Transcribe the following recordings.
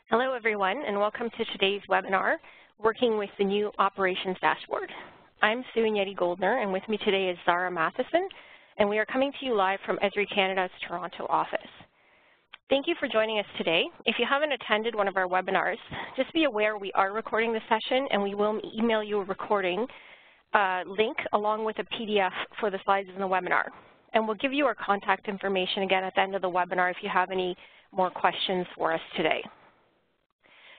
Hello, everyone, and welcome to today's webinar, Working with the New Operations Dashboard. I'm Sue Goldner, and with me today is Zara Matheson, and we are coming to you live from Esri Canada's Toronto office. Thank you for joining us today. If you haven't attended one of our webinars, just be aware we are recording the session, and we will email you a recording link along with a PDF for the slides in the webinar. And we'll give you our contact information again at the end of the webinar if you have any more questions for us today.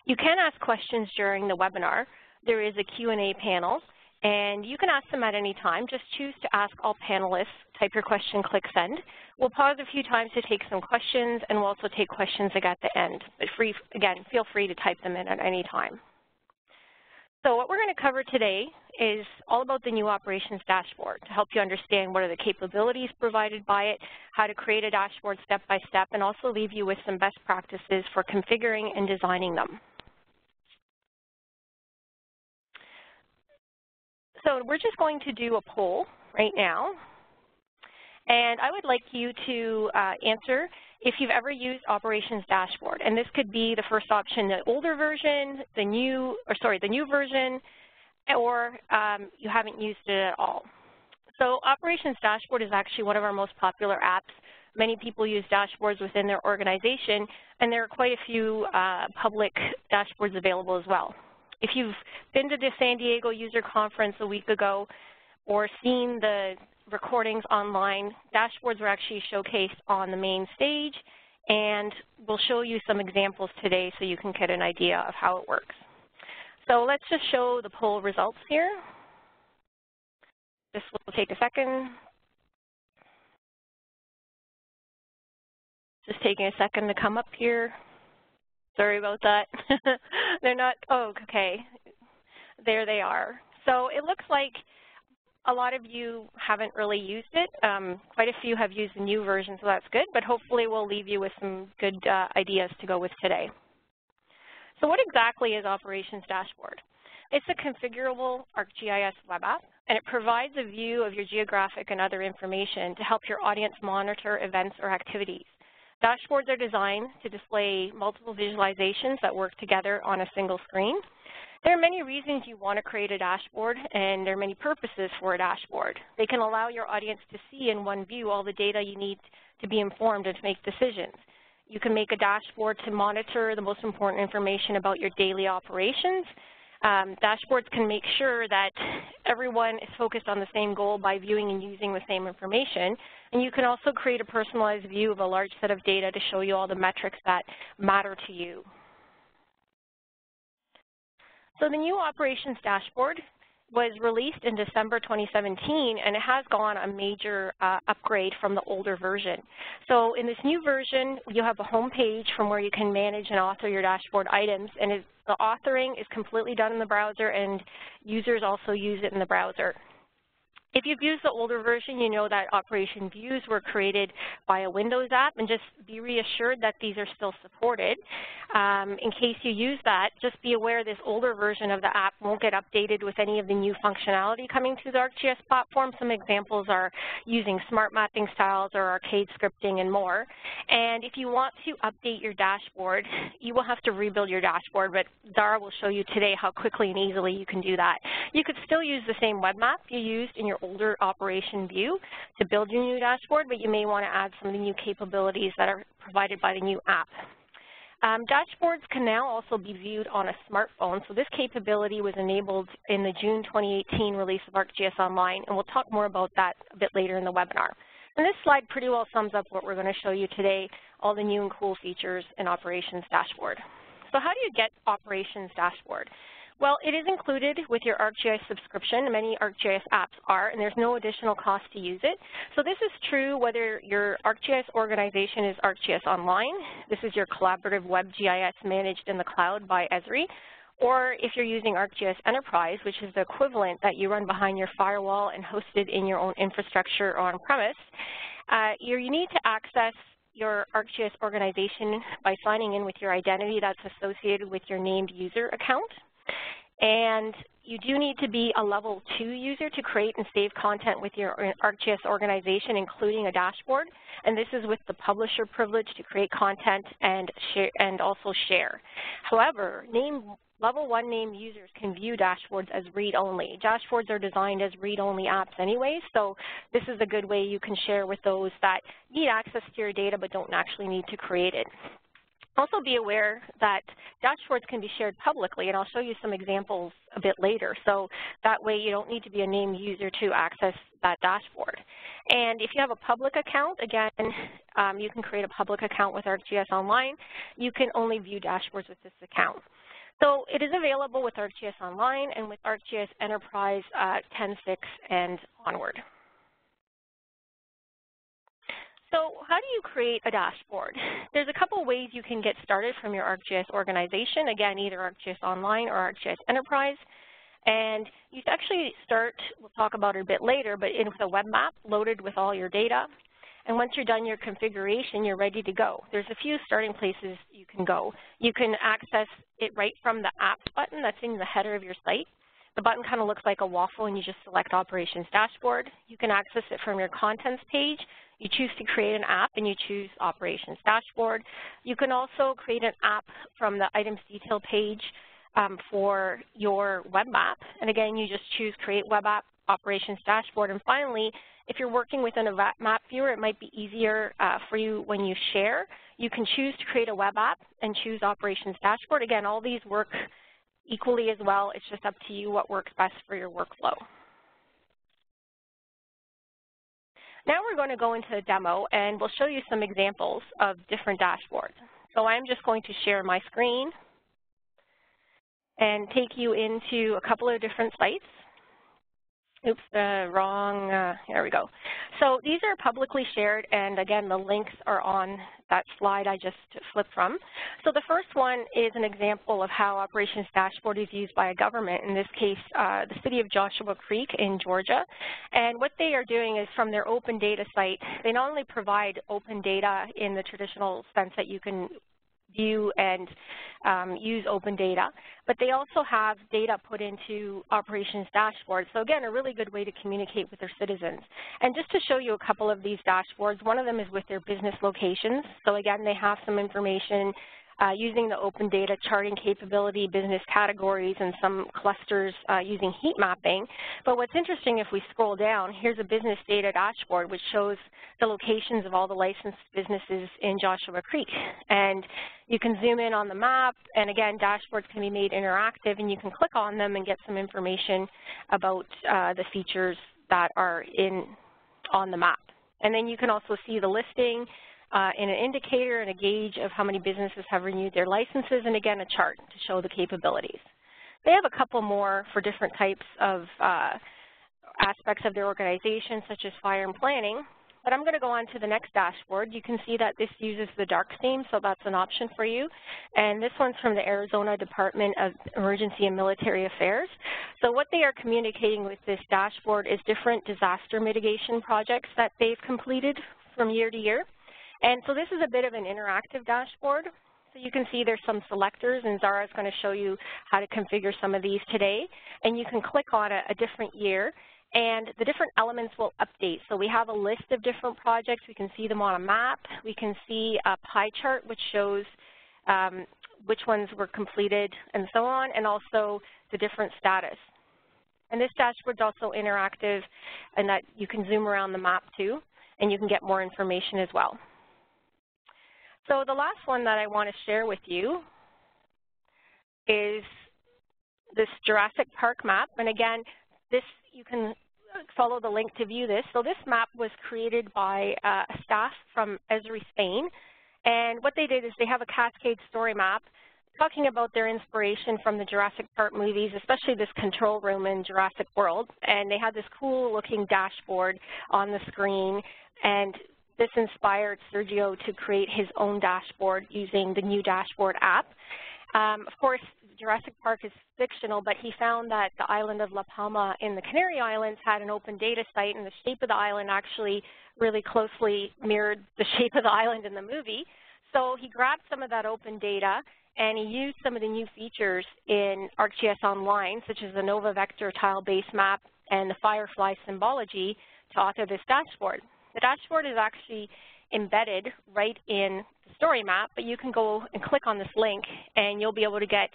You can ask questions during the webinar. There is a Q&A panel, and you can ask them at any time. Just choose to ask all panelists, type your question, click send. We'll pause a few times to take some questions, and we'll also take questions again at the end. But again, feel free to type them in at any time. So what we're going to cover today is all about the new operations dashboard to help you understand what are the capabilities provided by it, how to create a dashboard step by step, and also leave you with some best practices for configuring and designing them. So we're just going to do a poll right now, and I would like you to answer if you've ever used Operations Dashboard. And this could be the first option, the older version, the new version, or you haven't used it at all. So Operations Dashboard is actually one of our most popular apps. Many people use dashboards within their organization, and there are quite a few public dashboards available as well. If you've been to the San Diego User Conference a week ago or seen the recordings online, dashboards are actually showcased on the main stage, and we'll show you some examples today so you can get an idea of how it works. So let's just show the poll results here. This will take a second. Just taking a second to come up here. Sorry about that. They're not, oh, okay. There they are. So it looks like a lot of you haven't really used it. Quite a few have used the new version, so that's good, but hopefully we'll leave you with some good ideas to go with today. So what exactly is Operations Dashboard? It's a configurable ArcGIS web app, and it provides a view of your geographic and other information to help your audience monitor events or activities. Dashboards are designed to display multiple visualizations that work together on a single screen. There are many reasons you want to create a dashboard, and there are many purposes for a dashboard. They can allow your audience to see in one view all the data you need to be informed and to make decisions. You can make a dashboard to monitor the most important information about your daily operations. Dashboards can make sure that everyone is focused on the same goal by viewing and using the same information. And you can also create a personalized view of a large set of data to show you all the metrics that matter to you. So the new Operations Dashboard was released in December 2017, and it has gone a major upgrade from the older version. So in this new version, you have a home page from where you can manage and author your dashboard items, and the authoring is completely done in the browser, and users also use it in the browser. If you've used the older version, you know that operation views were created by a Windows app, and just be reassured that these are still supported. In case you use that, just be aware this older version of the app won't get updated with any of the new functionality coming to the ArcGIS platform. Some examples are using smart mapping styles or arcade scripting and more. And if you want to update your dashboard, you will have to rebuild your dashboard, but Zara will show you today how quickly and easily you can do that. You could still use the same web map you used in your older operation view to build your new dashboard, but you may want to add some of the new capabilities that are provided by the new app. Dashboards can now also be viewed on a smartphone, so this capability was enabled in the June 2018 release of ArcGIS Online, and we'll talk more about that a bit later in the webinar. And this slide pretty well sums up what we're going to show you today, all the new and cool features in Operations Dashboard. So how do you get Operations Dashboard? Well, it is included with your ArcGIS subscription. Many ArcGIS apps are, and there's no additional cost to use it. So this is true whether your ArcGIS organization is ArcGIS Online. This is your collaborative web GIS managed in the cloud by Esri, or if you're using ArcGIS Enterprise, which is the equivalent that you run behind your firewall and hosted in your own infrastructure or on-premise. You need to access your ArcGIS organization by signing in with your identity that's associated with your named user account. And you do need to be a level 2 user to create and save content with your ArcGIS organization, including a dashboard. And this is with the publisher privilege to create content and share, and also share. However, level 1 name users can view dashboards as read-only. Dashboards are designed as read-only apps anyway, so this is a good way you can share with those that need access to your data but don't actually need to create it. Also be aware that dashboards can be shared publicly, and I'll show you some examples a bit later. So that way you don't need to be a named user to access that dashboard. And if you have a public account, again, you can create a public account with ArcGIS Online. You can only view dashboards with this account. So it is available with ArcGIS Online and with ArcGIS Enterprise 10.6 and onward. So how do you create a dashboard? There's a couple ways you can get started from your ArcGIS organization. Again, either ArcGIS Online or ArcGIS Enterprise. And you actually start, we'll talk about it a bit later, but with a web map loaded with all your data. And once you're done your configuration, you're ready to go. There's a few starting places you can go. You can access it right from the Apps button that's in the header of your site. The button kind of looks like a waffle, and you just select Operations Dashboard. You can access it from your Contents page. You choose to create an app, and you choose Operations Dashboard. You can also create an app from the Items Detail page for your web map. And again, you just choose Create Web App, Operations Dashboard. And finally, if you're working within a map viewer, it might be easier for you when you share. You can choose to create a web app and choose Operations Dashboard. Again, all these work equally as well. It's just up to you what works best for your workflow. Now we're going to go into a demo, and we'll show you some examples of different dashboards. So I'm just going to share my screen and take you into a couple of different sites. Oops, wrong, there we go. So these are publicly shared, and again, the links are on that slide I just flipped from. So the first one is an example of how Operations Dashboard is used by a government, in this case, the city of Joshua Creek in Georgia. And what they are doing is from their open data site, they not only provide open data in the traditional sense that you can view and use open data, but they also have data put into Operations Dashboard. So again, a really good way to communicate with their citizens. And just to show you a couple of these dashboards, one of them is with their business locations. So again, they have some information using the open data charting capability, business categories, and some clusters using heat mapping. But what's interesting, if we scroll down, here's a business data dashboard which shows the locations of all the licensed businesses in Joshua Creek. And you can zoom in on the map, and again, dashboards can be made interactive, and you can click on them and get some information about the features that are on the map. And then you can also see the listing, in an indicator and a gauge of how many businesses have renewed their licenses, and again, a chart to show the capabilities. They have a couple more for different types of aspects of their organization, such as fire and planning. But I'm going to go on to the next dashboard. You can see that this uses the dark theme, so that's an option for you. And this one's from the Arizona Department of Emergency and Military Affairs. So what they are communicating with this dashboard is different disaster mitigation projects that they've completed from year to year. And so this is a bit of an interactive dashboard. So you can see there's some selectors, and Zara is going to show you how to configure some of these today. And you can click on a different year, and the different elements will update. So we have a list of different projects. We can see them on a map. We can see a pie chart which shows which ones were completed and so on, and also the different status. And this dashboard is also interactive in that you can zoom around the map too, and you can get more information as well. So the last one that I want to share with you is this Jurassic Park map. And again, this, you can follow the link to view this. So this map was created by staff from Esri, Spain. And what they did is they have a cascade story map talking about their inspiration from the Jurassic Park movies, especially this control room in Jurassic World. And they had this cool looking dashboard on the screen, and this inspired Sergio to create his own dashboard using the new dashboard app. Of course, Jurassic Park is fictional, but he found that the island of La Palma in the Canary Islands had an open data site, and the shape of the island actually really closely mirrored the shape of the island in the movie. So he grabbed some of that open data and he used some of the new features in ArcGIS Online, such as the Nova Vector tile-based map and the Firefly symbology, to author this dashboard. The dashboard is actually embedded right in the story map, but you can go and click on this link and you'll be able to get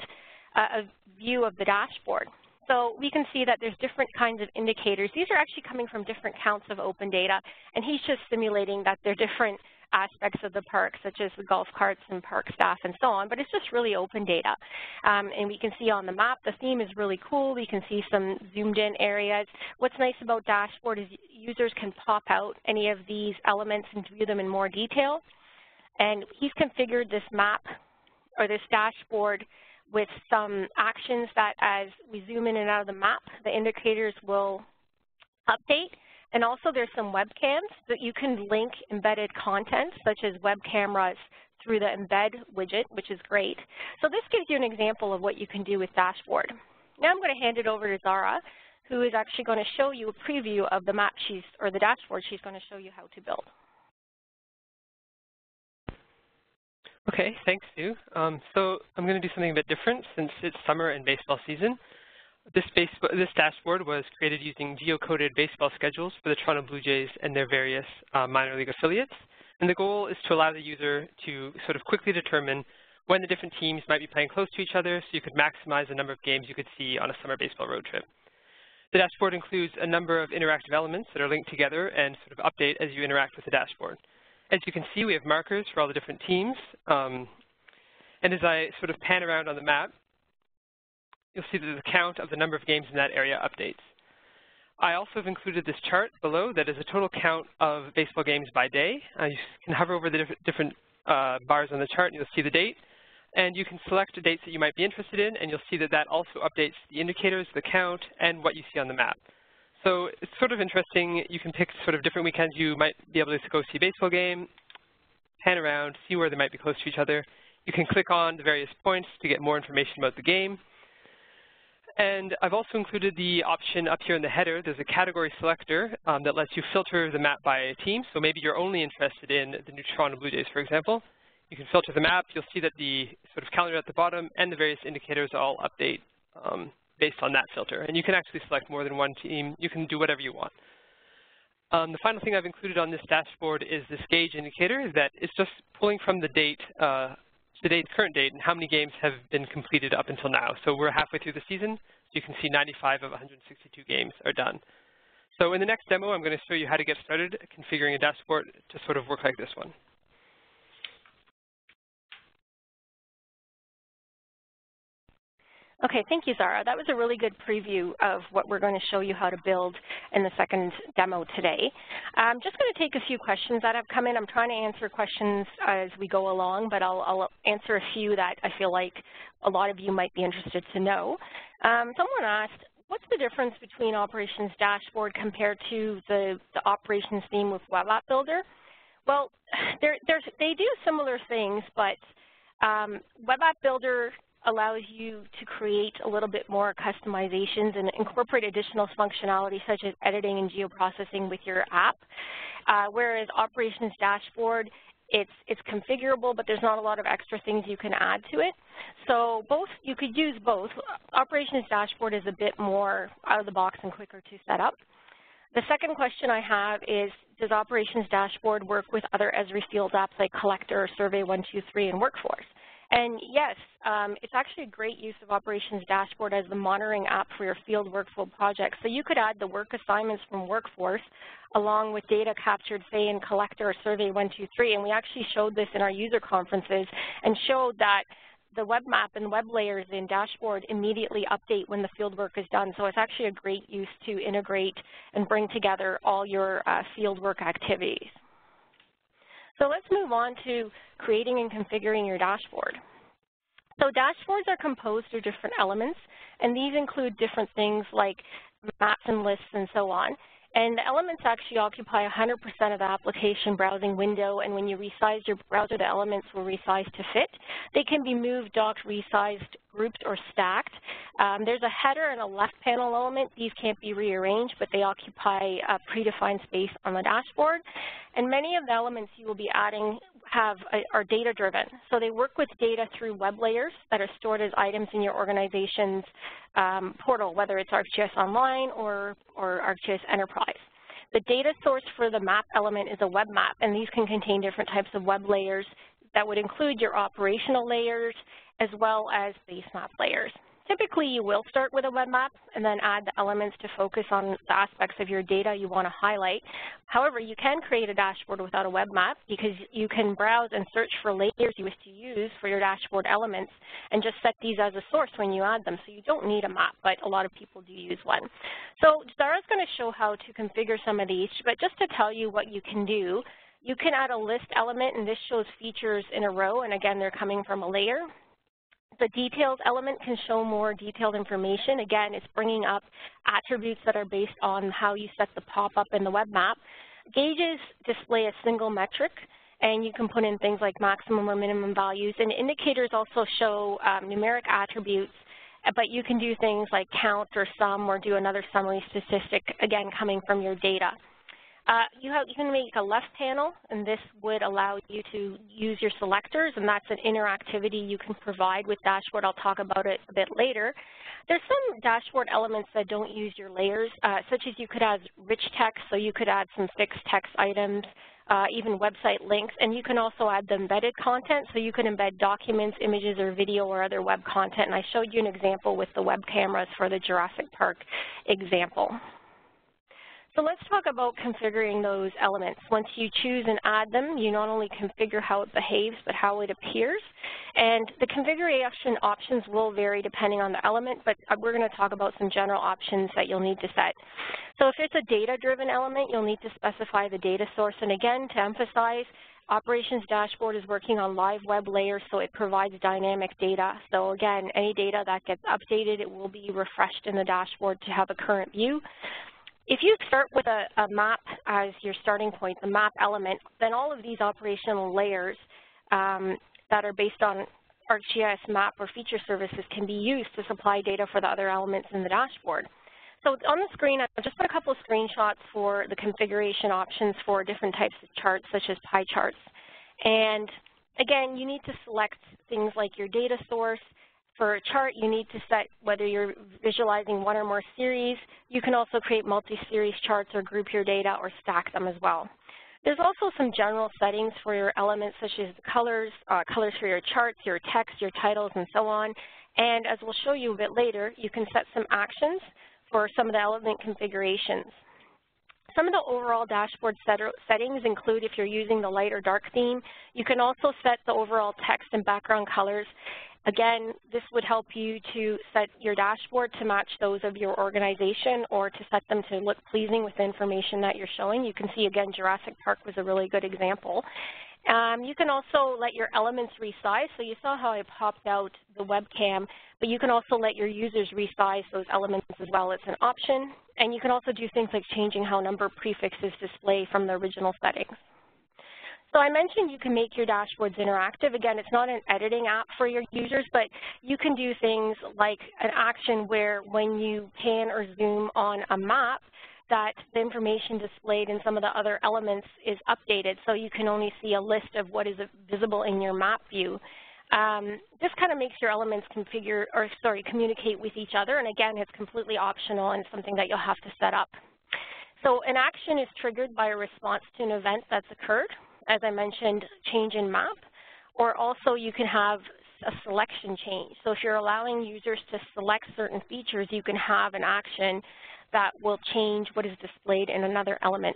a view of the dashboard. So we can see that there's different kinds of indicators. These are actually coming from different counts of open data, and he's just simulating that they're different aspects of the park, such as the golf carts and park staff and so on, but it's just really open data. And we can see on the map, the theme is really cool. We can see some zoomed in areas. What's nice about dashboard is users can pop out any of these elements and view them in more detail. And he's configured this map or this dashboard with some actions that as we zoom in and out of the map, the indicators will update. And also there's some webcams that you can link embedded content, such as web cameras, through the embed widget, which is great. So this gives you an example of what you can do with dashboard. Now I'm going to hand it over to Zara, who is actually going to show you a preview of the map or the dashboard she's going to show you how to build. Okay, thanks, Sue. So I'm going to do something a bit different since it's summer and baseball season. This dashboard was created using geocoded baseball schedules for the Toronto Blue Jays and their various minor league affiliates. And the goal is to allow the user to sort of quickly determine when the different teams might be playing close to each other so you could maximize the number of games you could see on a summer baseball road trip. The dashboard includes a number of interactive elements that are linked together and sort of update as you interact with the dashboard. As you can see, we have markers for all the different teams. And as I sort of pan around on the map, you'll see that the count of the number of games in that area updates. I also have included this chart below that is a total count of baseball games by day. You can hover over the different bars on the chart and you'll see the date. And you can select dates that you might be interested in, and you'll see that that also updates the indicators, the count, and what you see on the map. So it's sort of interesting. You can pick sort of different weekends you might be able to go see a baseball game, pan around, see where they might be close to each other. You can click on the various points to get more information about the game. And I've also included the option up here in the header. There's a category selector that lets you filter the map by a team. So maybe you're only interested in the new Toronto Blue Jays, for example. You can filter the map. You'll see that the sort of calendar at the bottom and the various indicators all update based on that filter. And you can actually select more than one team. You can do whatever you want. The final thing I've included on this dashboard is this gauge indicator that is just pulling from the date, today's current date, and how many games have been completed up until now. So we're halfway through the season. So you can see 95 of 162 games are done. So in the next demo, I'm going to show you how to get started configuring a dashboard to sort of work like this one. Okay, thank you, Zara. That was a really good preview of what we're going to show you how to build in the second demo today. I'm just going to take a few questions that have come in. I'm trying to answer questions as we go along, but I'll answer a few that I feel like a lot of you might be interested to know. Someone asked, what's the difference between Operations Dashboard compared to the Operations theme with Web App Builder? Well, they do similar things, but Web App Builder allows you to create a little bit more customizations and incorporate additional functionality such as editing and geoprocessing with your app, whereas Operations Dashboard, it's configurable, but there's not a lot of extra things you can add to it. So you could use both. Operations Dashboard is a bit more out of the box and quicker to set up. The second question I have is, does Operations Dashboard work with other Esri Field apps like Collector, Survey 123, and Workforce? And yes, it's actually a great use of Operations Dashboard as the monitoring app for your field workflow projects. So you could add the work assignments from Workforce along with data captured, say, in Collector or Survey 123. And we actually showed this in our user conferences and showed that the web map and web layers in Dashboard immediately update when the field work is done. So it's actually a great use to integrate and bring together all your field work activities. So let's move on to creating and configuring your dashboard. So dashboards are composed of different elements, and these include different things like maps and lists and so on. And the elements actually occupy 100% of the application browsing window, and when you resize your browser, the elements will resize to fit. They can be moved, docked, resized, grouped, or stacked. There's a header and a left panel element. These can't be rearranged, but they occupy a predefined space on the dashboard. And many of the elements you will be adding are data-driven. So they work with data through web layers that are stored as items in your organization's portal, whether it's ArcGIS Online or ArcGIS Enterprise. The data source for the map element is a web map, and these can contain different types of web layers that would include your operational layers as well as base map layers. Typically, you will start with a web map and then add the elements to focus on the aspects of your data you want to highlight. However, you can create a dashboard without a web map because you can browse and search for layers you wish to use for your dashboard elements and just set these as a source when you add them. So you don't need a map, but a lot of people do use one. So Zara's going to show how to configure some of these, but just to tell you what you can do, you can add a list element, and this shows features in a row, and again, they're coming from a layer. The details element can show more detailed information. Again, it's bringing up attributes that are based on how you set the pop-up in the web map. Gauges display a single metric, and you can put in things like maximum or minimum values. And indicators also show numeric attributes, but you can do things like count or sum or do another summary statistic, again, coming from your data. You can make a left panel, and this would allow you to use your selectors, and that's an interactivity you can provide with dashboard. I'll talk about it a bit later. There's some dashboard elements that don't use your layers, such as you could add rich text, so you could add some fixed text items, even website links, and you can also add the embedded content, so you can embed documents, images, or video or other web content, and I showed you an example with the web cameras for the Jurassic Park example. So let's talk about configuring those elements. Once you choose and add them, you not only configure how it behaves, but how it appears. And the configuration options will vary depending on the element, but we're going to talk about some general options that you'll need to set. So if it's a data-driven element, you'll need to specify the data source. And again, to emphasize, Operations Dashboard is working on live web layers, so it provides dynamic data. So again, any data that gets updated, it will be refreshed in the dashboard to have a current view. If you start with a map as your starting point, the map element, then all of these operational layers that are based on ArcGIS map or feature services can be used to supply data for the other elements in the dashboard. So on the screen, I've just put a couple of screenshots for the configuration options for different types of charts, such as pie charts. And again, you need to select things like your data source. For a chart, you need to set whether you're visualizing one or more series. You can also create multi-series charts or group your data or stack them as well. There's also some general settings for your elements, such as colors, colors for your charts, your text, your titles, and so on. And as we'll show you a bit later, you can set some actions for some of the element configurations. Some of the overall dashboard settings include if you're using the light or dark theme. You can also set the overall text and background colors. Again, this would help you to set your dashboard to match those of your organization or to set them to look pleasing with the information that you're showing. You can see, again, Jurassic Park was a really good example. You can also let your elements resize. So you saw how I popped out the webcam, but you can also let your users resize those elements as well. It's an option. And you can also do things like changing how number prefixes display from the original settings. So I mentioned you can make your dashboards interactive. Again, it's not an editing app for your users, but you can do things like an action where when you pan or zoom on a map, that the information displayed in some of the other elements is updated, so you can only see a list of what is visible in your map view. This kind of makes your elements communicate with each other, and again, it's completely optional and something that you'll have to set up. So an action is triggered by a response to an event that's occurred. As I mentioned, change in map, or also you can have a selection change. So if you're allowing users to select certain features, you can have an action that will change what is displayed in another element.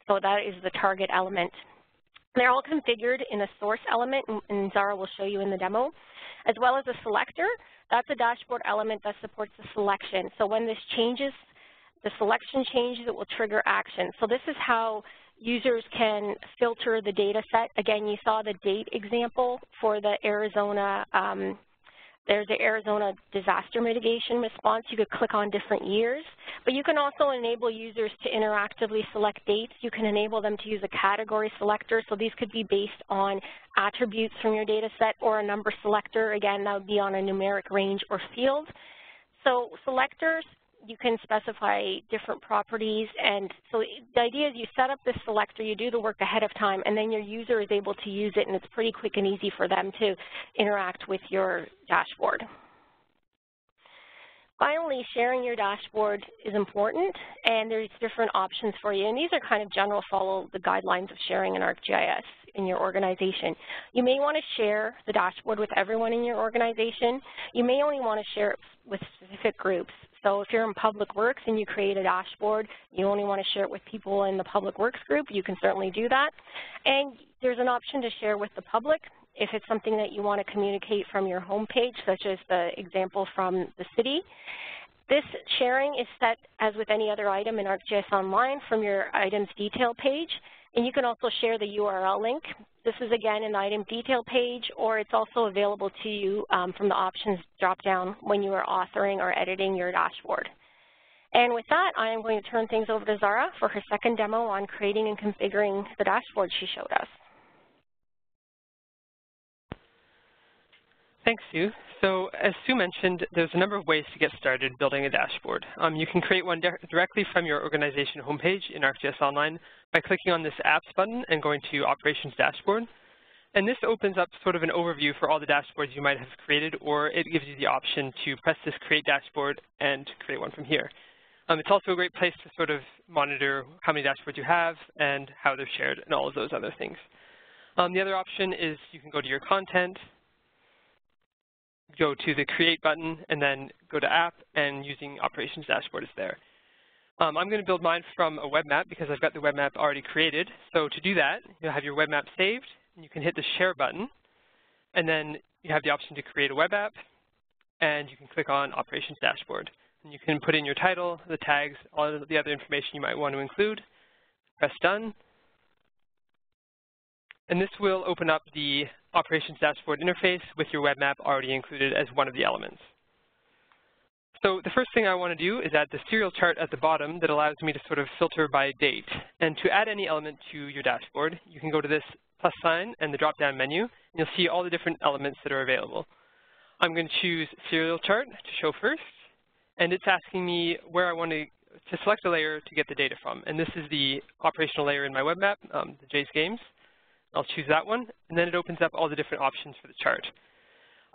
So that is the target element. They're all configured in a source element, and Zara will show you in the demo, as well as a selector. That's a dashboard element that supports the selection. So when this changes, the selection changes, it will trigger action. So this is how users can filter the data set. Again, you saw the date example for the Arizona, there's the Arizona disaster mitigation response. You could click on different years, but you can also enable users to interactively select dates. You can enable them to use a category selector, so these could be based on attributes from your data set, or a number selector. Again, that would be on a numeric range or field. So selectors, you can specify different properties. And so the idea is you set up this selector, you do the work ahead of time, and then your user is able to use it, and it's pretty quick and easy for them to interact with your dashboard. Finally, sharing your dashboard is important, and there's different options for you. And these are kind of general, follow the guidelines of sharing in ArcGIS in your organization. You may want to share the dashboard with everyone in your organization. You may only want to share it with specific groups. So if you're in Public Works and you create a dashboard, you only want to share it with people in the Public Works group, you can certainly do that. And there's an option to share with the public if it's something that you want to communicate from your home page, such as the example from the city. This sharing is set, as with any other item in ArcGIS Online, from your item's detail page. And you can also share the URL link. This is, again, in the item detail page, or it's also available to you from the options drop-down when you are authoring or editing your dashboard. And with that, I am going to turn things over to Zara for her second demo on creating and configuring the dashboard she showed us. Thanks, Sue. So as Sue mentioned, there's a number of ways to get started building a dashboard. You can create one directly from your organization homepage in ArcGIS Online by clicking on this Apps button and going to Operations Dashboard. And this opens up sort of an overview for all the dashboards you might have created, or it gives you the option to press this Create Dashboard and create one from here. It's also a great place to sort of monitor how many dashboards you have and how they're shared and all of those other things. The other option is you can go to your content, go to the Create button, and then go to App, and using Operations Dashboard is there. I'm going to build mine from a web map because I've got the web map already created. So to do that, you'll have your web map saved, and you can hit the Share button, and then you have the option to create a web app, and you can click on Operations Dashboard. And you can put in your title, the tags, all of the other information you might want to include. Press Done. And this will open up the Operations Dashboard interface with your web map already included as one of the elements. So the first thing I want to do is add the serial chart at the bottom that allows me to sort of filter by date. And to add any element to your dashboard, you can go to this plus sign and the drop-down menu, and you'll see all the different elements that are available. I'm going to choose Serial Chart to show first, and it's asking me where I want to select a layer to get the data from. And this is the operational layer in my web map, the J's Games. I'll choose that one, and then it opens up all the different options for the chart.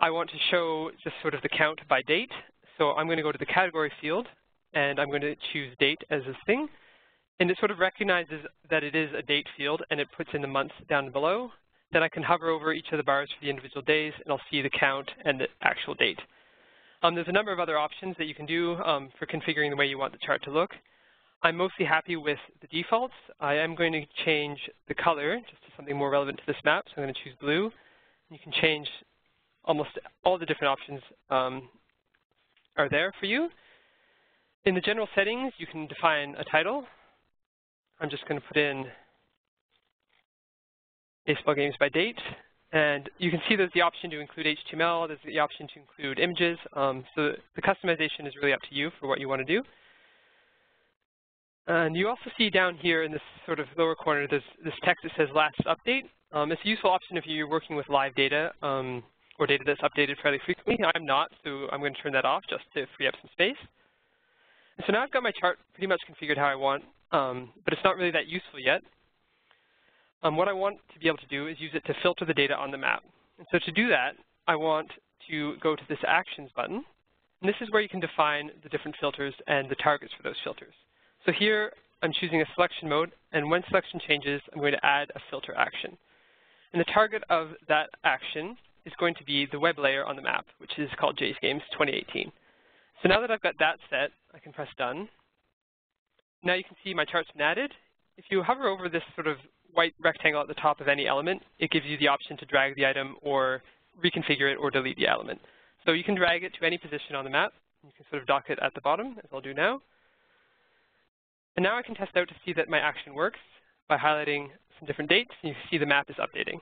I want to show just sort of the count by date, so I'm going to go to the category field, and I'm going to choose date as this thing. And it sort of recognizes that it is a date field, and it puts in the months down below. Then I can hover over each of the bars for the individual days, and I'll see the count and the actual date. There's a number of other options that you can do for configuring the way you want the chart to look. I'm mostly happy with the defaults. I am going to change the color just to something more relevant to this map, so I'm going to choose blue. You can change almost all the different options are there for you. In the general settings, you can define a title. I'm just going to put in baseball games by date. And you can see there's the option to include HTML. There's the option to include images. So the customization is really up to you for what you want to do. And you also see down here in this sort of lower corner, there's this text that says last update. It's a useful option if you're working with live data or data that's updated fairly frequently. I'm not, so I'm going to turn that off just to free up some space. And so now I've got my chart pretty much configured how I want, but it's not really that useful yet. What I want to be able to do is use it to filter the data on the map. And so to do that, I want to go to this Actions button. And this is where you can define the different filters and the targets for those filters. So here, I'm choosing a selection mode, and when selection changes, I'm going to add a filter action. And the target of that action is going to be the web layer on the map, which is called J's Games 2018. So now that I've got that set, I can press Done. Now you can see my chart's been added. If you hover over this sort of white rectangle at the top of any element, it gives you the option to drag the item or reconfigure it or delete the element. So you can drag it to any position on the map. You can sort of dock it at the bottom, as I'll do now. And now I can test out to see that my action works by highlighting some different dates, and you can see the map is updating.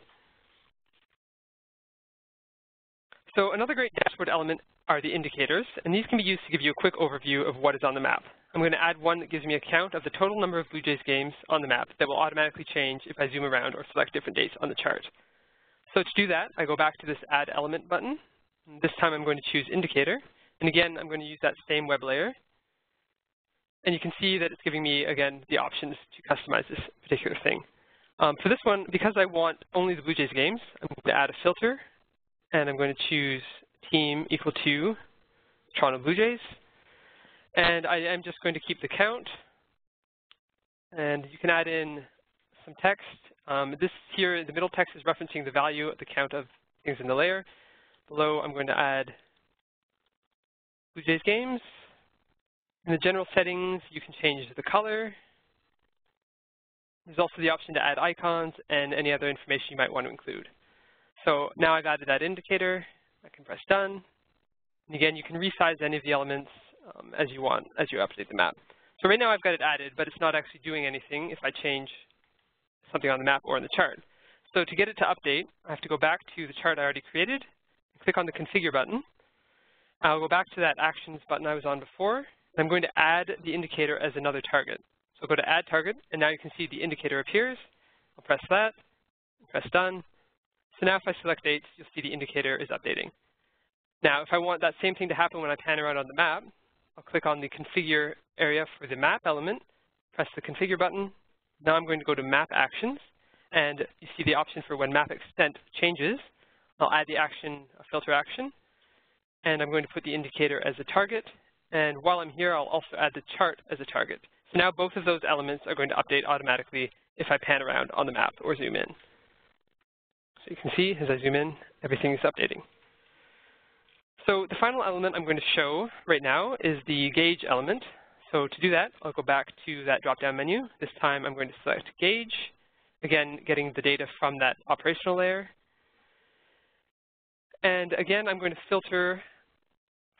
So another great dashboard element are the indicators, and these can be used to give you a quick overview of what is on the map. I'm going to add one that gives me a count of the total number of Blue Jays games on the map that will automatically change if I zoom around or select different dates on the chart. So to do that, I go back to this Add Element button. And this time I'm going to choose Indicator. And again, I'm going to use that same web layer. And you can see that it's giving me, again, the options to customize this particular thing. For this one, because I want only the Blue Jays games, I'm going to add a filter, and I'm going to choose team equal to Toronto Blue Jays. And I am just going to keep the count. And you can add in some text. This here, the middle text is referencing the value of the count of things in the layer. Below, I'm going to add Blue Jays games. In the general settings, you can change the color. There's also the option to add icons and any other information you might want to include. So now I've added that indicator. I can press done. And again, you can resize any of the elements as you want, as you update the map. So right now I've got it added, but it's not actually doing anything if I change something on the map or in the chart. So to get it to update, I have to go back to the chart I already created, and click on the Configure button. I'll go back to that Actions button I was on before. I'm going to add the indicator as another target. So I'll go to Add Target, and now you can see the indicator appears. I'll press that, press Done. So now if I select dates, you'll see the indicator is updating. Now, if I want that same thing to happen when I pan around on the map, I'll click on the Configure area for the map element, press the Configure button. Now I'm going to go to Map Actions, and you see the option for when map extent changes. I'll add the action, a filter action, and I'm going to put the indicator as a target. And while I'm here, I'll also add the chart as a target. So now both of those elements are going to update automatically if I pan around on the map or zoom in. So you can see, as I zoom in, everything is updating. So the final element I'm going to show right now is the gauge element. So to do that, I'll go back to that drop-down menu. This time I'm going to select gauge, again, getting the data from that operational layer. And again, I'm going to filter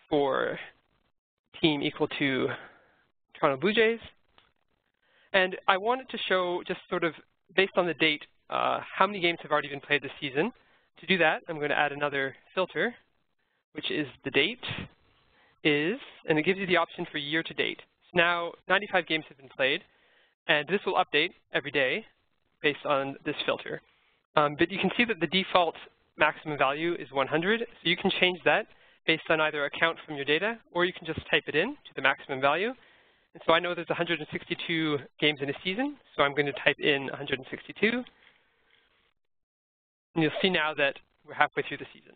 for team equal to Toronto Blue Jays. And I want it to show just sort of based on the date, how many games have already been played this season. To do that, I'm going to add another filter, which is the date is, and it gives you the option for year to date. So now 95 games have been played, and this will update every day based on this filter. But you can see that the default maximum value is 100, so you can change that based on either a count from your data, or you can just type it in to the maximum value. And so I know there's 162 games in a season, so I'm going to type in 162. And you'll see now that we're halfway through the season.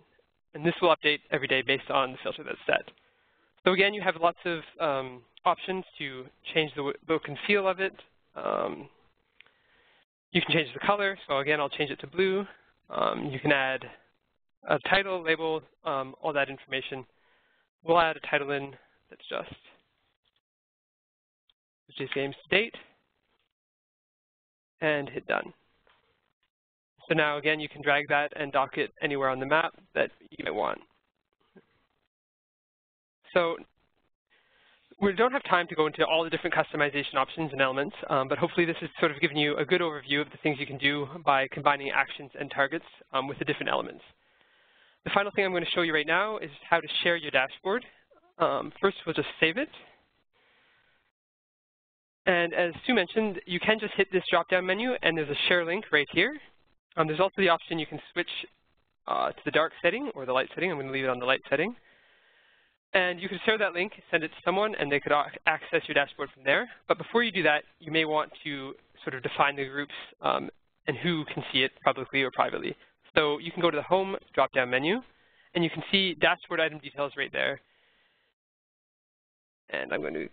And this will update every day based on the filter that's set. So again, you have lots of options to change the look and feel of it. You can change the color. So again, I'll change it to blue. You can add a title, label, all that information. We'll add a title in that's just Blue Jays games to date, and hit done. So now again, you can drag that and dock it anywhere on the map that you might want. So we don't have time to go into all the different customization options and elements, but hopefully this has sort of given you a good overview of the things you can do by combining actions and targets with the different elements. The final thing I'm going to show you right now is how to share your dashboard. First, we'll just save it. And as Sue mentioned, you can just hit this drop-down menu, and there's a share link right here. There's also the option you can switch to the dark setting or the light setting. I'm going to leave it on the light setting. And you can share that link, send it to someone, and they could access your dashboard from there. But before you do that, you may want to sort of define the groups and who can see it publicly or privately. So you can go to the Home drop-down menu, and you can see dashboard item details right there. And I'm going to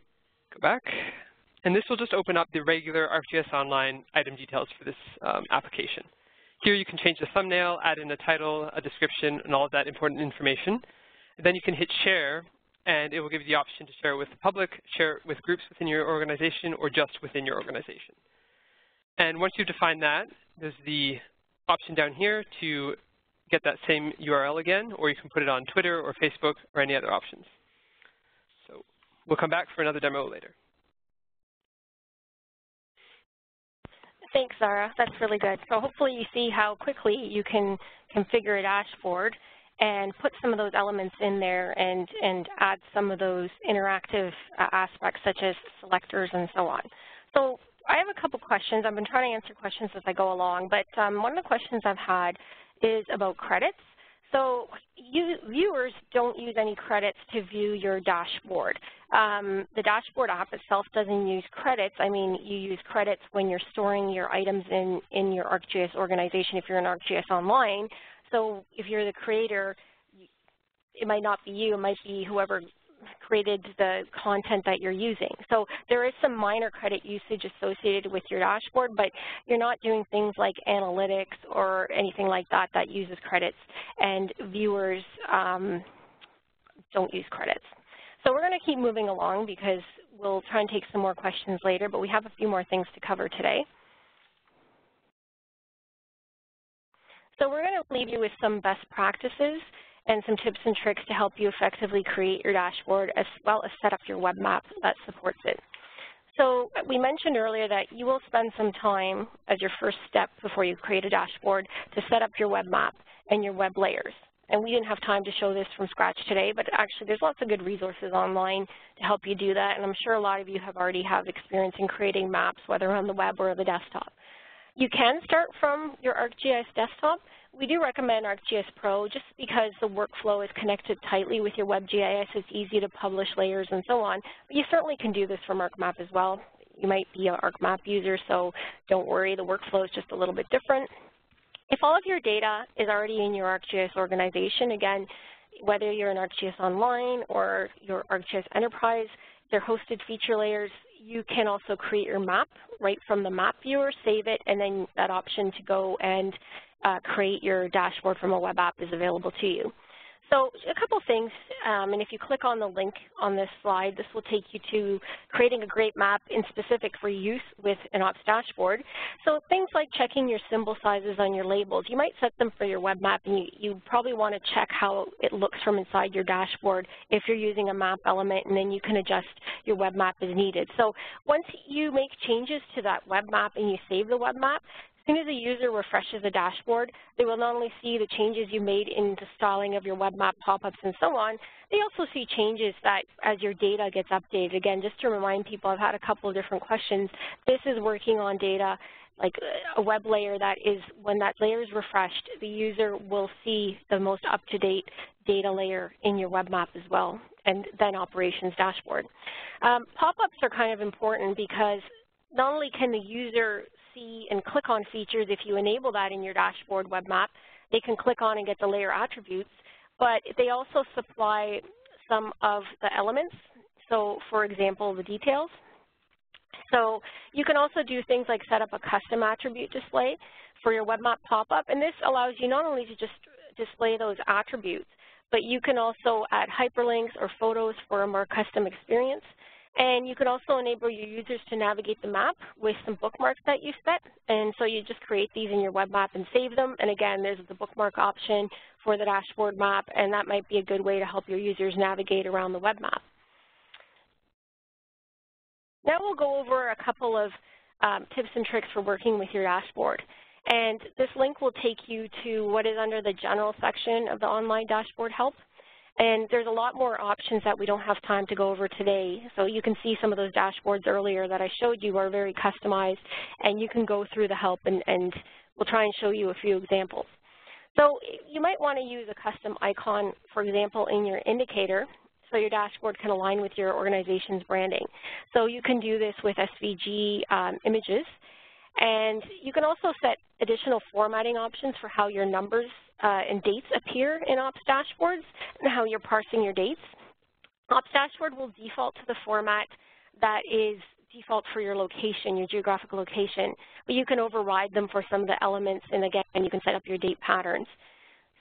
go back. And this will just open up the regular ArcGIS Online item details for this application. Here you can change the thumbnail, add in a title, a description, and all of that important information. And then you can hit share, and it will give you the option to share it with the public, share it with groups within your organization, or just within your organization. And once you've defined that, there's the option down here to get that same URL again, or you can put it on Twitter or Facebook or any other options. So we'll come back for another demo later. Thanks, Zara. That's really good. So hopefully you see how quickly you can configure a dashboard and put some of those elements in there and add some of those interactive aspects such as selectors and so on. So I have a couple questions. I've been trying to answer questions as I go along, but one of the questions I've had is about credits. So viewers don't use any credits to view your dashboard. The dashboard app itself doesn't use credits. I mean, you use credits when you're storing your items in your ArcGIS organization if you're in ArcGIS Online. So if you're the creator, it might not be you, it might be whoever created the content that you're using. So there is some minor credit usage associated with your dashboard, but you're not doing things like analytics or anything like that that uses credits, and viewers don't use credits. So we're going to keep moving along because we'll try and take some more questions later, but we have a few more things to cover today. So we're going to leave you with some best practices and some tips and tricks to help you effectively create your dashboard as well as set up your web map that supports it. So we mentioned earlier that you will spend some time as your first step before you create a dashboard to set up your web map and your web layers. And we didn't have time to show this from scratch today, but actually there's lots of good resources online to help you do that, and I'm sure a lot of you already have experience in creating maps, whether on the web or the desktop. You can start from your ArcGIS desktop. We do recommend ArcGIS Pro just because the workflow is connected tightly with your WebGIS. It's easy to publish layers and so on. But you certainly can do this from ArcMap as well. You might be an ArcMap user, so don't worry, the workflow is just a little bit different. If all of your data is already in your ArcGIS organization, again, whether you're in ArcGIS Online or your ArcGIS Enterprise, they're hosted feature layers. You can also create your map right from the map viewer, save it, and then that option to go and create your dashboard from a web app is available to you. So a couple things, and if you click on the link on this slide, this will take you to creating a great map in specific for use with an ops dashboard. So things like checking your symbol sizes on your labels. You might set them for your web map, and you probably want to check how it looks from inside your dashboard if you're using a map element, and then you can adjust your web map as needed. So once you make changes to that web map and you save the web map, as soon as a user refreshes the dashboard, they will not only see the changes you made in the styling of your web map pop-ups and so on, they also see changes that as your data gets updated. Again, just to remind people, I've had a couple of different questions. This is working on data like a web layer that is, when that layer is refreshed, the user will see the most up-to-date data layer in your web map as well, and then operations dashboard. Pop-ups are kind of important because not only can the user see and click on features if you enable that in your dashboard web map, they can click on and get the layer attributes, but they also supply some of the elements. So for example, the details. So you can also do things like set up a custom attribute display for your web map pop-up, and this allows you not only to just display those attributes, but you can also add hyperlinks or photos for a more custom experience. And you can also enable your users to navigate the map with some bookmarks that you set. And so you just create these in your web map and save them. And again, there's the bookmark option for the dashboard map, and that might be a good way to help your users navigate around the web map. Now we'll go over a couple of tips and tricks for working with your dashboard. And this link will take you to what is under the general section of the online dashboard help. And there's a lot more options that we don't have time to go over today. So you can see some of those dashboards earlier that I showed you are very customized, and you can go through the help, and we'll try and show you a few examples. So you might want to use a custom icon, for example, in your indicator, so your dashboard can align with your organization's branding. So you can do this with SVG images. And you can also set additional formatting options for how your numbers and dates appear in Ops dashboards and how you're parsing your dates. Ops dashboard will default to the format that is default for your location, your geographic location, but you can override them for some of the elements, and again, you can set up your date patterns.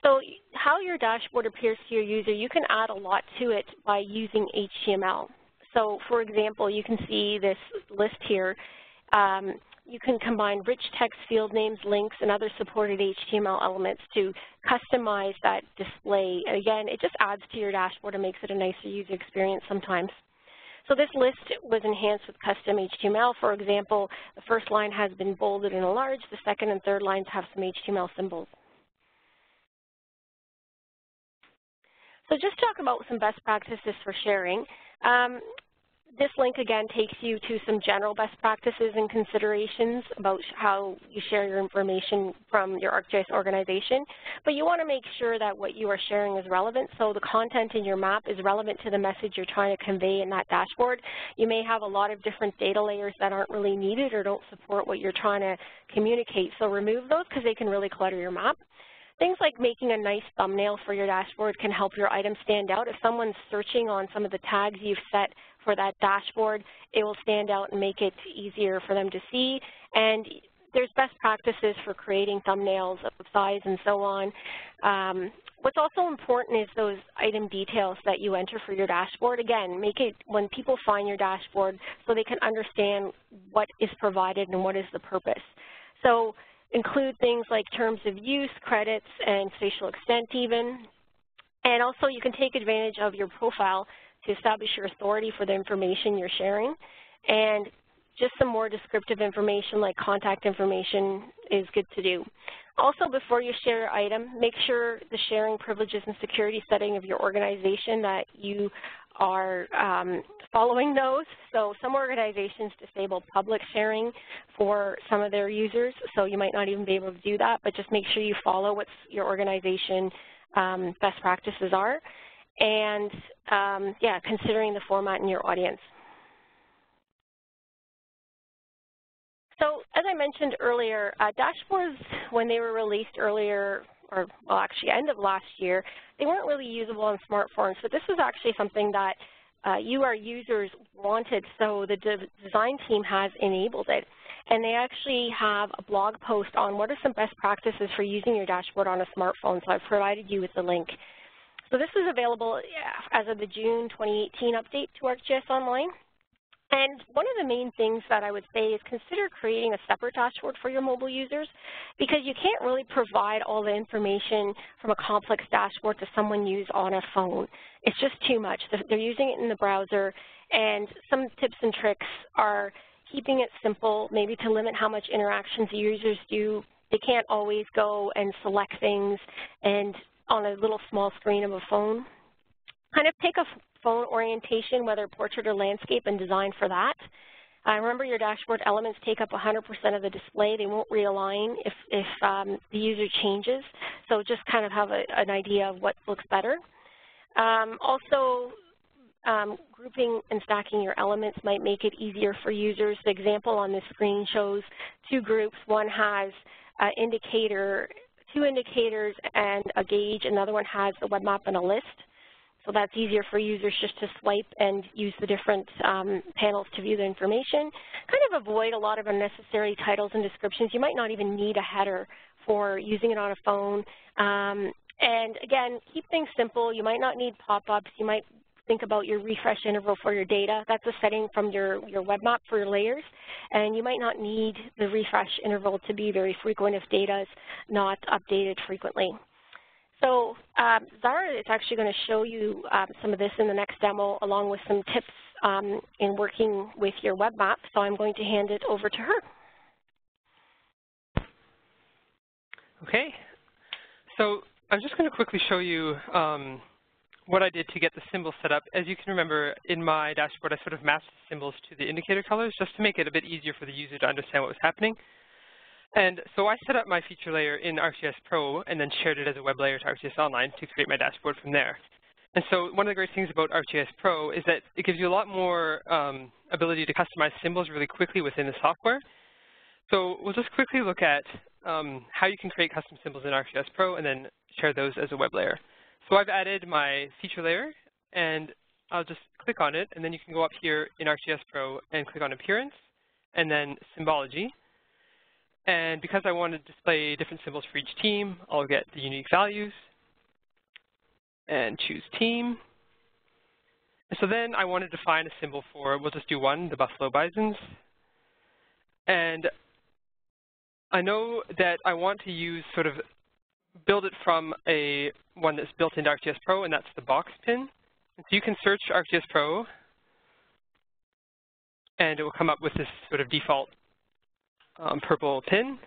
So how your dashboard appears to your user, you can add a lot to it by using HTML. So for example, you can see this list here. You can combine rich text field names, links, and other supported HTML elements to customize that display. And again, it just adds to your dashboard and makes it a nicer user experience sometimes. So this list was enhanced with custom HTML. For example, the first line has been bolded and enlarged. The second and third lines have some HTML symbols. So just talk about some best practices for sharing. This link again takes you to some general best practices and considerations about how you share your information from your ArcGIS organization, but you want to make sure that what you are sharing is relevant, so the content in your map is relevant to the message you're trying to convey in that dashboard. You may have a lot of different data layers that aren't really needed or don't support what you're trying to communicate, so remove those because they can really clutter your map. Things like making a nice thumbnail for your dashboard can help your item stand out. If someone's searching on some of the tags you've set for that dashboard, it will stand out and make it easier for them to see. And there's best practices for creating thumbnails of size and so on. What's also important is those item details that you enter for your dashboard. Again, make it when people find your dashboard so they can understand what is provided and what is the purpose. So include things like terms of use, credits, and spatial extent even. And also you can take advantage of your profile to establish your authority for the information you're sharing. And just some more descriptive information like contact information is good to do. Also, before you share your item, make sure the sharing privileges and security setting of your organization that you are following those. So some organizations disable public sharing for some of their users, so you might not even be able to do that, but just make sure you follow what your organization best practices are. And yeah, considering the format in your audience. So as I mentioned earlier, dashboards, when they were released earlier, or well, actually end of last year, they weren't really usable on smartphones. So this is actually something that you, our users, wanted, so the design team has enabled it. And they actually have a blog post on what are some best practices for using your dashboard on a smartphone. So I've provided you with the link. So this is available as of the June 2018 update to ArcGIS Online. And one of the main things that I would say is consider creating a separate dashboard for your mobile users, because you can't really provide all the information from a complex dashboard to someone used on a phone. It's just too much. They're using it in the browser, and some tips and tricks are keeping it simple, maybe to limit how much interactions users do. They can't always go and select things and on a little small screen of a phone. Kind of pick a phone orientation, whether portrait or landscape, and design for that. Remember, your dashboard elements take up 100% of the display. They won't realign if the user changes. So just kind of have an idea of what looks better. Also, grouping and stacking your elements might make it easier for users. The example on this screen shows two groups. One has two indicators and a gauge. Another one has a web map and a list. So that's easier for users just to swipe and use the different panels to view the information. Kind of avoid a lot of unnecessary titles and descriptions. You might not even need a header for using it on a phone. And again, keep things simple. You might not need pop-ups. You might think about your refresh interval for your data. That's a setting from your web map for your layers. And you might not need the refresh interval to be very frequent if data is not updated frequently. So Zara is actually going to show you some of this in the next demo, along with some tips in working with your web map. So I'm going to hand it over to her. Okay. So I'm just going to quickly show you what I did to get the symbol set up. As you can remember, in my dashboard, I sort of matched the symbols to the indicator colors just to make it a bit easier for the user to understand what was happening. And so I set up my feature layer in ArcGIS Pro and then shared it as a web layer to ArcGIS Online to create my dashboard from there. And so one of the great things about ArcGIS Pro is that it gives you a lot more ability to customize symbols really quickly within the software. So we'll just quickly look at how you can create custom symbols in ArcGIS Pro and then share those as a web layer. So I've added my feature layer, and I'll just click on it, and then you can go up here in ArcGIS Pro and click on Appearance, and then Symbology. And because I want to display different symbols for each team, I'll get the unique values and choose Team. And so then I want to define a symbol for, we'll just do one, the buffalo bisons. And I know that I want to use sort of build it from one that's built into ArcGIS Pro, and that's the box pin. And so you can search ArcGIS Pro, and it will come up with this sort of default purple pin.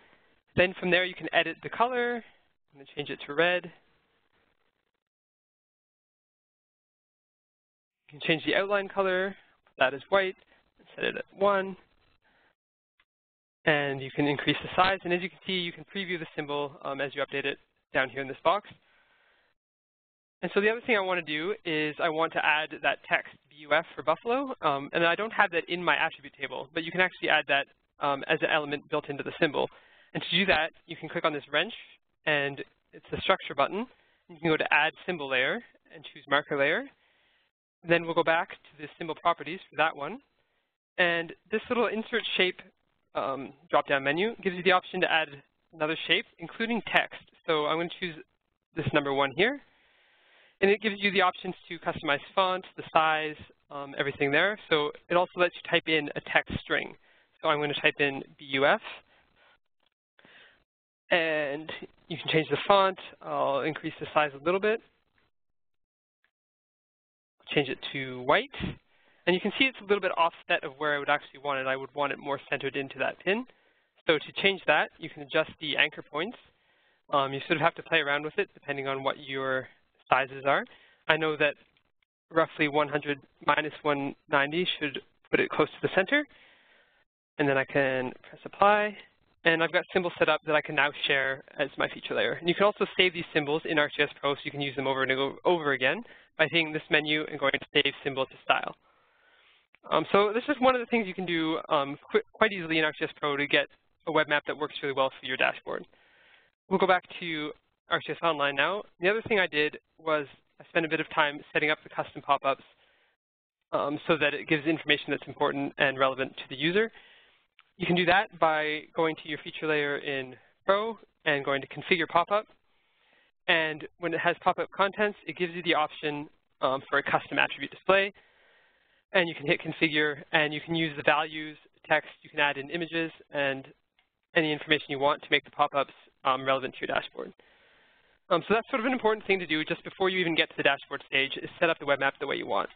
Then from there you can edit the color. I'm going to change it to red. You can change the outline color, put that as white and set it at 1. And you can increase the size. And as you can see, you can preview the symbol as you update it down here in this box. And so the other thing I want to do is I want to add that text, BUF for Buffalo. And I don't have that in my attribute table, but you can actually add that as an element built into the symbol. And to do that, you can click on this wrench, and it's the structure button. You can go to Add Symbol Layer and choose Marker Layer. Then we'll go back to the symbol properties for that one. And this little Insert Shape drop-down menu gives you the option to add another shape, including text. So I'm going to choose this number 1 here. And it gives you the options to customize font, the size, everything there. So it also lets you type in a text string. So I'm going to type in BUF. And you can change the font. I'll increase the size a little bit. Change it to white. And you can see it's a little bit offset of where I would actually want it. I would want it more centered into that pin. So to change that, you can adjust the anchor points. You sort of have to play around with it depending on what your sizes are. I know that roughly 100 minus 190 should put it close to the center. And then I can press Apply. And I've got symbols set up that I can now share as my feature layer. And you can also save these symbols in ArcGIS Pro so you can use them over and over again by hitting this menu and going to Save Symbol to Style. So this is one of the things you can do quite easily in ArcGIS Pro to get a web map that works really well for your dashboard. We'll go back to ArcGIS Online now. The other thing I did was I spent a bit of time setting up the custom pop-ups so that it gives information that's important and relevant to the user. You can do that by going to your feature layer in Pro and going to Configure Pop-up. And when it has pop-up contents, it gives you the option for a custom attribute display. And you can hit Configure, and you can use the values, text, you can add in images, and any information you want to make the pop-ups relevant to your dashboard. So that's sort of an important thing to do just before you even get to the dashboard stage, is set up the web map the way you want.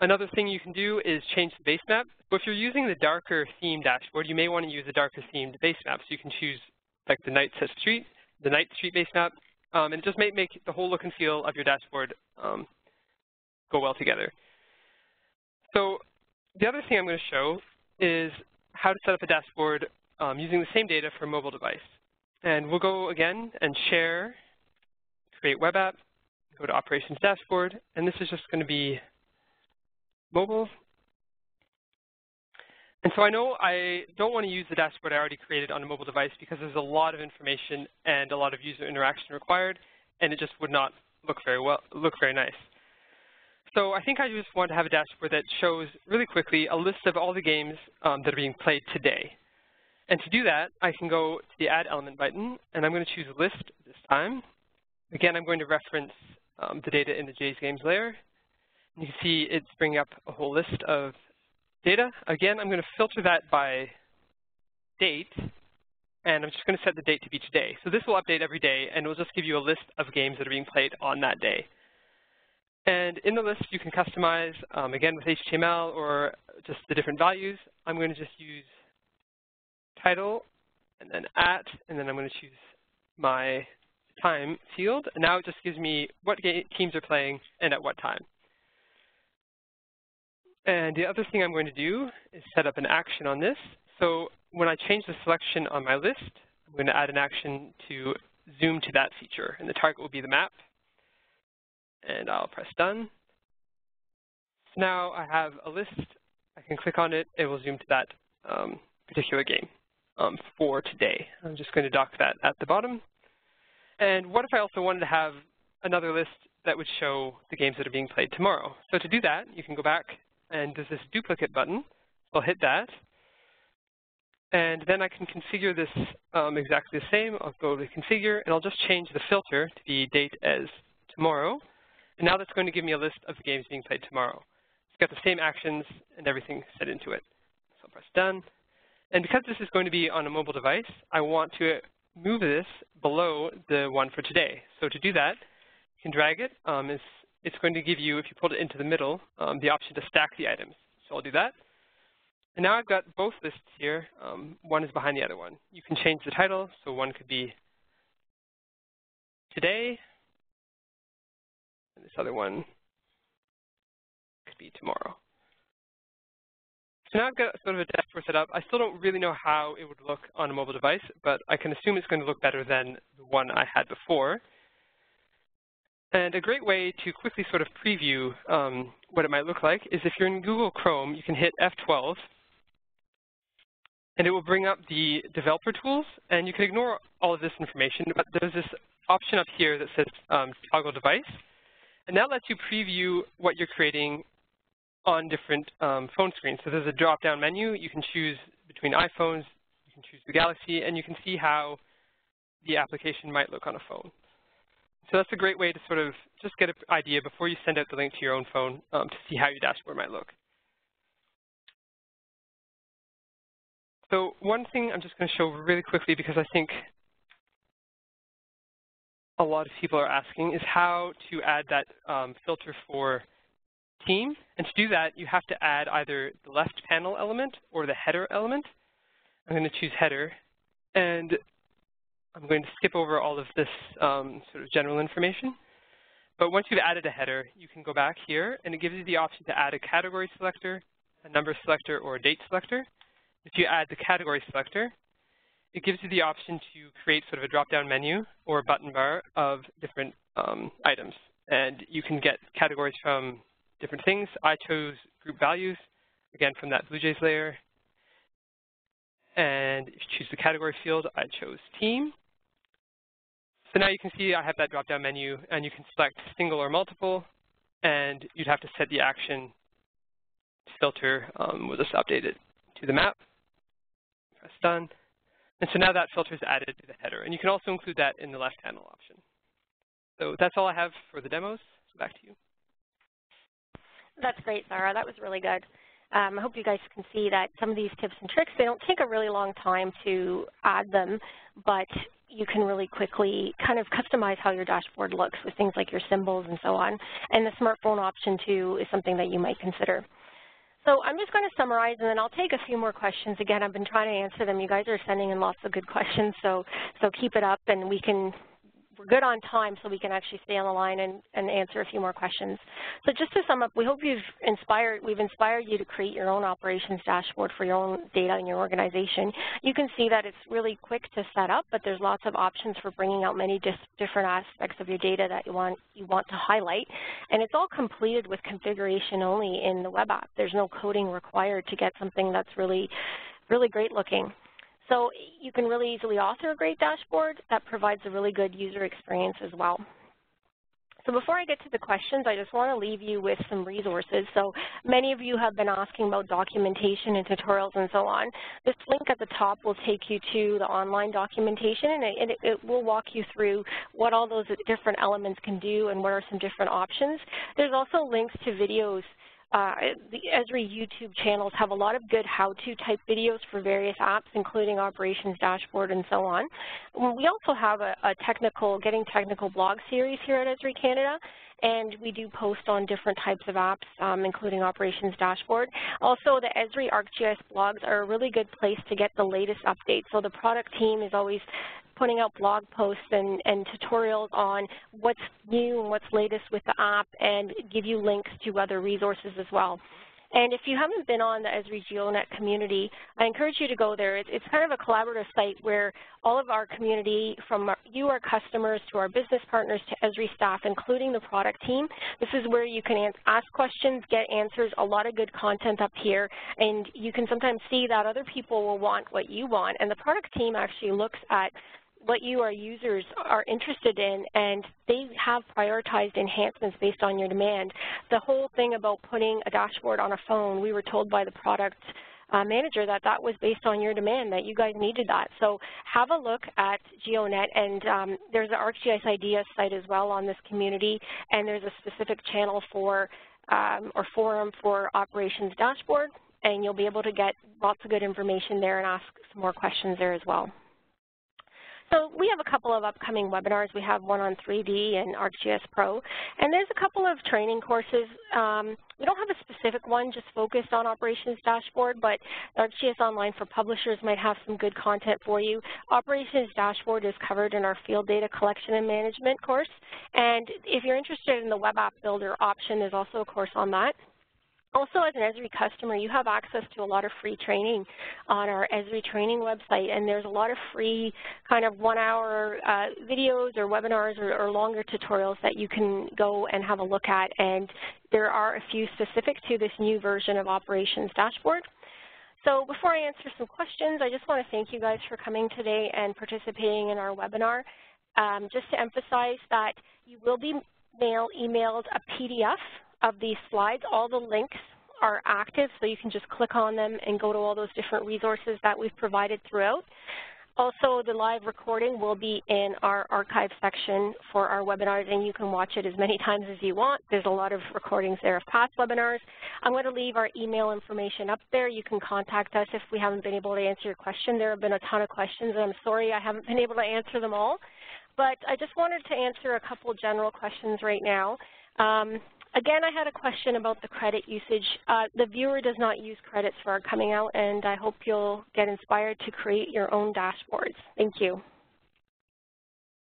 Another thing you can do is change the base map. So if you're using the darker theme dashboard, you may want to use a darker themed base map. So you can choose like the Night Street base map, and it just may make the whole look and feel of your dashboard go well together. So the other thing I'm going to show is how to set up a dashboard using the same data for a mobile device. And we'll go again and share, create web app, go to Operations Dashboard, and this is just going to be mobile. And so I know I don't want to use the dashboard I already created on a mobile device because there's a lot of information and a lot of user interaction required, and it just would not look very nice. So I think I just want to have a dashboard that shows really quickly a list of all the games that are being played today. And to do that, I can go to the Add Element button, and I'm going to choose List this time. Again, I'm going to reference the data in the J's Games layer. And you can see it's bringing up a whole list of data. Again, I'm going to filter that by date, and I'm just going to set the date to be today. So this will update every day, and it will just give you a list of games that are being played on that day. And in the list, you can customize, again, with HTML or just the different values. I'm going to just use title, and then at, and then I'm going to choose my time field. And now it just gives me what teams are playing and at what time. And the other thing I'm going to do is set up an action on this. So when I change the selection on my list, I'm going to add an action to zoom to that feature. And the target will be the map. And I'll press done. So now I have a list. I can click on it. It will zoom to that particular game for today. I'm just going to dock that at the bottom. And what if I also wanted to have another list that would show the games that are being played tomorrow? So to do that, you can go back, and there's this duplicate button. I'll hit that. And then I can configure this exactly the same. I'll go to Configure, and I'll just change the filter to be date as tomorrow. And now that's going to give me a list of the games being played tomorrow. It's got the same actions and everything set into it. So I'll press done. And because this is going to be on a mobile device, I want to move this below the one for today. So to do that, you can drag it. It's going to give you, if you pull it into the middle, the option to stack the items. So I'll do that. And now I've got both lists here. One is behind the other one. You can change the title. So one could be today. And this other one could be tomorrow. So now I've got sort of a dashboard set up. I still don't really know how it would look on a mobile device, but I can assume it's going to look better than the one I had before. And a great way to quickly sort of preview what it might look like is if you're in Google Chrome, you can hit F12, and it will bring up the developer tools. And you can ignore all of this information, but there's this option up here that says toggle device. And that lets you preview what you're creating on different phone screens. So there's a drop-down menu. You can choose between iPhones, you can choose the Galaxy, and you can see how the application might look on a phone. So that's a great way to sort of just get an idea before you send out the link to your own phone to see how your dashboard might look. So one thing I'm just going to show really quickly, because I think a lot of people are asking, is how to add that filter for team. And to do that, you have to add either the left panel element or the header element. I'm going to choose header. And I'm going to skip over all of this sort of general information. But once you've added a header, you can go back here, and it gives you the option to add a category selector, a number selector, or a date selector. If you add the category selector, it gives you the option to create sort of a drop-down menu or a button bar of different items. And you can get categories from different things. I chose group values, again, from that Blue Jays layer. And if you choose the category field, I chose team. So now you can see I have that drop-down menu, and you can select single or multiple, and you'd have to set the action filter. We'll just update it to the map. Press done. And so now that filter is added to the header. And you can also include that in the left panel option. So that's all I have for the demos. So back to you. That's great, Sarah. That was really good. I hope you guys can see that some of these tips and tricks, they don't take a really long time to add them, but you can really quickly kind of customize how your dashboard looks with things like your symbols and so on. And the smartphone option, too, is something that you might consider. So I'm just going to summarize, and then I'll take a few more questions. Again, I've been trying to answer them. You guys are sending in lots of good questions, so keep it up, and we're good on time, so we can actually stay on the line and answer a few more questions. So just to sum up, we hope we've inspired you to create your own operations dashboard for your own data in your organization. You can see that it's really quick to set up, but there's lots of options for bringing out many different aspects of your data that you want to highlight. And it's all completed with configuration only in the web app. There's no coding required to get something that's really, really great looking. So you can really easily author a great dashboard that provides a really good user experience as well. So before I get to the questions, I just want to leave you with some resources. So many of you have been asking about documentation and tutorials and so on. This link at the top will take you to the online documentation, and it will walk you through what all those different elements can do and what are some different options. There's also links to videos. The Esri YouTube channels have a lot of good how-to type videos for various apps, including Operations Dashboard and so on. We also have a Getting Technical blog series here at Esri Canada, and we do post on different types of apps, including Operations Dashboard. Also, the Esri ArcGIS blogs are a really good place to get the latest updates. So the product team is always putting out blog posts and tutorials on what's new and what's latest with the app, and give you links to other resources as well. And if you haven't been on the Esri GeoNet community, I encourage you to go there. It's kind of a collaborative site where all of our community, from our customers to our business partners to Esri staff, including the product team, this is where you can ask questions, get answers, a lot of good content up here, and you can sometimes see that other people will want what you want. And the product team actually looks at what you, our users, are interested in, and they have prioritized enhancements based on your demand. The whole thing about putting a dashboard on a phone, we were told by the product manager that that was based on your demand, that you guys needed that. So have a look at GeoNet, and there's an ArcGIS Ideas site as well on this community, and there's a specific channel for or forum for Operations Dashboard, and you'll be able to get lots of good information there and ask some more questions there as well. So we have a couple of upcoming webinars. We have one on 3D and ArcGIS Pro, and there's a couple of training courses. We don't have a specific one just focused on Operations Dashboard, but ArcGIS Online for Publishers might have some good content for you. Operations Dashboard is covered in our Field Data Collection and Management course, and if you're interested in the Web App Builder option, there's also a course on that. Also, as an Esri customer, you have access to a lot of free training on our Esri training website, and there's a lot of free kind of 1-hour videos or webinars or longer tutorials that you can go and have a look at, and there are a few specific to this new version of Operations Dashboard. So before I answer some questions, I just want to thank you guys for coming today and participating in our webinar. Just to emphasize that you will be emailed a PDF of these slides. All the links are active, so you can just click on them and go to all those different resources that we've provided throughout. Also, the live recording will be in our archive section for our webinars, and you can watch it as many times as you want. There's a lot of recordings there of past webinars. I'm going to leave our email information up there. You can contact us if we haven't been able to answer your question. There have been a ton of questions, and I'm sorry I haven't been able to answer them all. But I just wanted to answer a couple general questions right now. Again, I had a question about the credit usage. The viewer does not use credits for our coming out, and I hope you'll get inspired to create your own dashboards. Thank you.